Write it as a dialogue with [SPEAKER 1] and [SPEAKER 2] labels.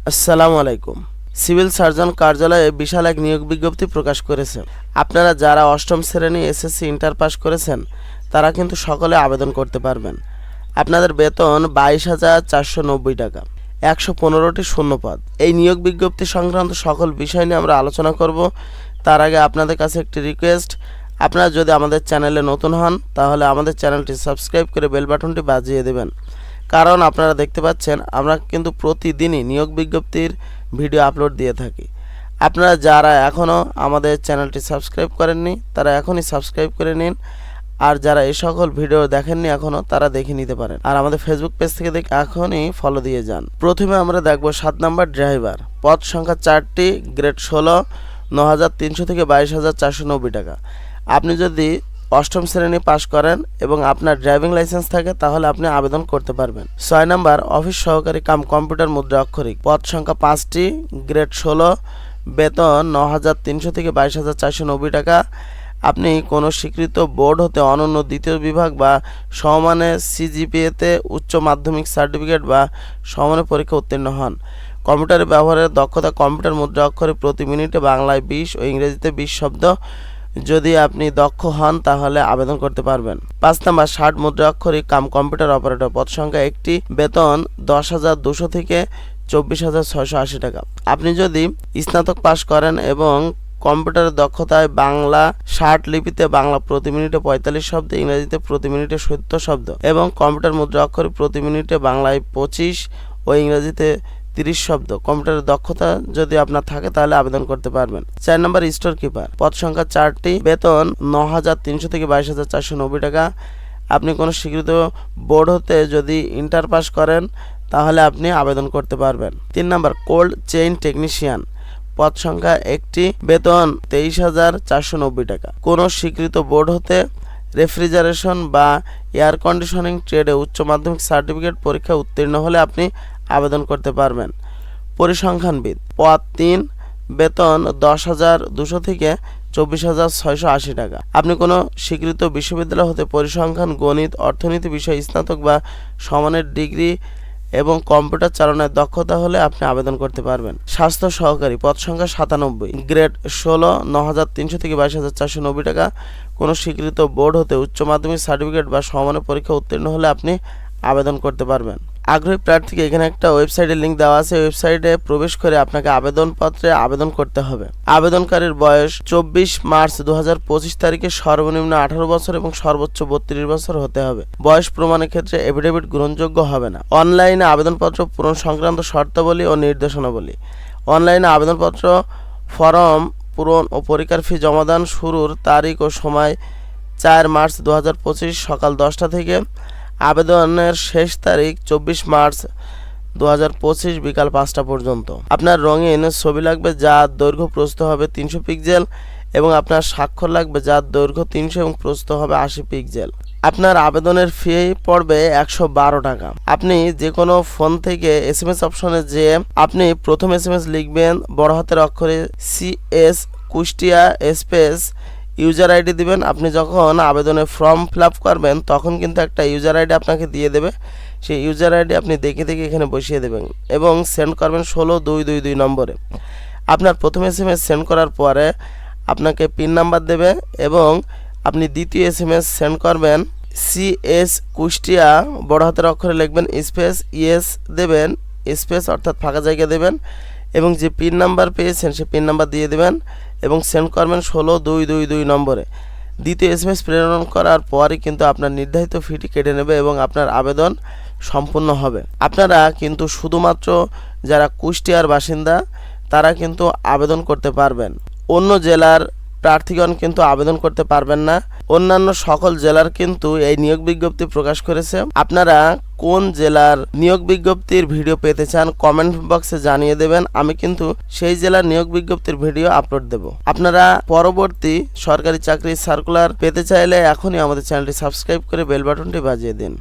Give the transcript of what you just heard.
[SPEAKER 1] আসসালামু আলাইকুম। Civil surgeon কার্যালয়ে বিশাল এক নিয়োগ বিজ্ঞপ্তি প্রকাশ করেছে। আপনারা যারা অষ্টম শ্রেণী এসএসসি ইন্টার পাস করেছেন তারা কিন্তু সকলে আবেদন করতে পারবেন। আপনাদের বেতন 22,490 টাকা, 115টি শূন্যপদ। এই নিয়োগ বিজ্ঞপ্তি সংক্রান্ত সকল বিষয় নিয়ে আমরা আলোচনা করব। তার আগে আপনাদের কাছে একটি রিকোয়েস্ট, আপনারা যদি আমাদের চ্যানেলে নতুন হন তাহলে আমাদের চ্যানেলটি সাবস্ক্রাইব করে বেল বাটনটি বাজিয়ে দেবেন, কারণ আপনারা দেখতে পাচ্ছেন আমরা কিন্তু প্রতিদিনই নিয়োগ বিজ্ঞপ্তির ভিডিও আপলোড দিয়ে থাকি। আপনারা যারা এখনও আমাদের চ্যানেলটি সাবস্ক্রাইব করেননি তারা এখনই সাবস্ক্রাইব করে নিন, আর যারা এই সকল ভিডিও দেখেননি এখনও তারা দেখে নিতে পারেন, আর আমাদের ফেসবুক পেজ থেকে দেখে এখনই ফলো দিয়ে যান। প্রথমে আমরা দেখব 7 নম্বর ড্রাইভার, পদ সংখ্যা 4টি, গ্রেড 16, 9,300 থেকে 22,490 টাকা। আপনি যদি অষ্টম শ্রেণী পাশ করেন এবং আপনার ড্রাইভিং লাইসেন্স থাকে তাহলে আপনি আবেদন করতে পারবেন। 6 নম্বর অফিস সহকারী কাম কম্পিউটার মুদ্রা অক্ষরিক, পদ সংখ্যা 5টি, গ্রেড 16, বেতন 9,300 থেকে 22,490 টাকা। আপনি কোনো স্বীকৃত বোর্ড হতে অনন্য দ্বিতীয় বিভাগ বা সমমানের সিজিপিএতে উচ্চ মাধ্যমিক সার্টিফিকেট বা সমমানের পরীক্ষা উত্তীর্ণ হন। কম্পিউটারের ব্যবহারের দক্ষতা কম্পিউটার মুদ্রা অক্ষরে প্রতি মিনিটে বাংলায় 20 ও ইংরেজিতে 20 শব্দ। যদি আপনি দক্ষ হন তাহলে আবেদন করতে পারবেন। 5 নম্বর 60 মুদ্রা অক্ষরিক কাম কম্পিউটার অপারেটর, পদ সংখ্যা 1টি, বেতন 10,200 থেকে 24,680 টাকা। আপনি যদি স্নাতক পাশ করেন এবং কম্পিউটারের দক্ষতায় বাংলা 60 লিপিতে বাংলা প্রতি মিনিটে 45 শব্দ, ইংরেজিতে প্রতি মিনিটে 70 শব্দ এবং কম্পিউটার মুদ্রা অক্ষরে প্রতি মিনিটে বাংলায় 25 ও ইংরেজিতে 30 শব্দ কম্পিউটারের দক্ষতা যদি আপনার থাকে তাহলে আবেদন করতে পারবেন। 4 নম্বর স্টোর কিপার, পদ সংখ্যা 4টি, বেতন 9,300 থেকে 22,490 টাকা। আপনি কোনো স্বীকৃত বোর্ড হতে যদি ইন্টার পাস করেন তাহলে আপনি আবেদন করতে পারবেন। 3 নম্বর কোল্ড চেইন টেকনিশিয়ান, পদ সংখ্যা 1টি, বেতন 23,490 টাকা। কোনো স্বীকৃত বোর্ড হতে রেফ্রিজারেশন বা এয়ার কন্ডিশনিং ট্রেডে উচ্চ মাধ্যমিক সার্টিফিকেট পরীক্ষা উত্তীর্ণ হলে আপনি আবেদন করতে পারবেন। পরিসংখ্যানবিদ, পদ 3, বেতন 10,200 থেকে 24,680 টাকা। আপনি কোনো স্বীকৃত বিশ্ববিদ্যালয় হতে পরিসংখ্যান, গণিত, অর্থনীতি বিষয়ে স্নাতক বা সমানের ডিগ্রি এবং কম্পিউটার চালানোর দক্ষতা হলে আপনি আবেদন করতে পারবেন। স্বাস্থ্য সহকারী, পদ সংখ্যা 97, গ্রেড 16, 9,300 থেকে 22,490 টাকা। কোনো স্বীকৃত বোর্ড হতে উচ্চ মাধ্যমিক সার্টিফিকেট বা সমানের পরীক্ষা উত্তীর্ণ হলে আপনি আবেদন করতে পারবেন। আগ্রহী প্রার্থীকে এখানে একটা ওয়েবসাইটের লিঙ্ক দেওয়া আছে, ওয়েবসাইটে প্রবেশ করে আপনাকে আবেদনপত্রে আবেদন করতে হবে। আবেদনকারীর বয়স 24 মার্চ 2025 তারিখে সর্বনিম্ন 18 বছর এবং সর্বোচ্চ 32 বছর হতে হবে। বয়স প্রমাণের ক্ষেত্রে এফিডেভিট গ্রহণযোগ্য হবে না। অনলাইনে আবেদনপত্র পূরণ সংক্রান্ত শর্তাবলী ও নির্দেশনাবলী। অনলাইনে আবেদনপত্র ফর্ম পূরণ ও পরীক্ষার ফি জমাদান শুরুর তারিখ ও সময় 4 মার্চ 2025 সকাল 10টা থেকে। আবেদনের শেষ তারিখ 24 মার্চ 2025 বিকাল 5টা পর্যন্ত। আপনার রঙিন ছবি লাগবে যার দৈর্ঘ্য প্রস্থ হবে 300 পিক্সেল এবং আপনার স্বাক্ষর লাগবে যার দৈর্ঘ্য 300 এবং প্রস্থ হবে 80 পিক্সেল। আপনার আবেদনের ফি পড়বে 112 টাকা। আপনি যে কোনো ফোন থেকে SMS অপশনে যে আপনি প্রথম SMS লিখবেন বড় হাতের অক্ষরে CS Kushtia space user ID দিবেন। আপনি যখন আবেদনের ফর্ম ফিল আপ করবেন তখন কিন্তু একটা ইউজার আইডি আপনাকে দিয়ে দেবে, সেই ইউজার আইডি আপনি দেখে এখানে বসিয়ে দেবেন এবং সেন্ড করবেন 16-222 নম্বরে। আপনার প্রথম SMS সেন্ড করার পরে আপনাকে পিন নাম্বার দেবে এবং আপনি দ্বিতীয় SMS সেন্ড করবেন CS কুষ্টিয়া বড় হাতের অক্ষরে লিখবেন স্পেস ইএস দেবেন স্পেস অর্থাৎ ফাঁকা জায়গা দেবেন এবং যে পিন নাম্বার পেয়েছেন সেই পিন নাম্বার দিয়ে দেবেন এবং সেন্ড করবেন 16-222 নম্বরে। দ্বিতীয় SMS প্রেরণ করার পরই কিন্তু আপনার নির্ধারিত ফিটি কেটে নেবে এবং আপনার আবেদন সম্পূর্ণ হবে। আপনারা কিন্তু শুধুমাত্র যারা কুষ্টিয়ার বাসিন্দা তারা কিন্তু আবেদন করতে পারবেন, অন্য জেলার প্রার্থীগণ কিন্তু আবেদন করতে পারবেন না। অন্যান্য সকল জেলার কিন্তু এই নিয়োগ বিজ্ঞপ্তি প্রকাশ করেছে। আপনারা কোন জেলার নিয়োগ বিজ্ঞপ্তির ভিডিও পেতে চান কমেন্ট বক্সে জানিয়ে দেবেন, আমি কিন্তু সেই জেলার নিয়োগ বিজ্ঞপ্তির ভিডিও আপলোড দেব। আপনারা পরবর্তী সরকারি চাকরির সার্কুলার পেতে চাইলে এখনই আমাদের চ্যানেলটি সাবস্ক্রাইব করে বেল বাটনটি বাজিয়ে দিন।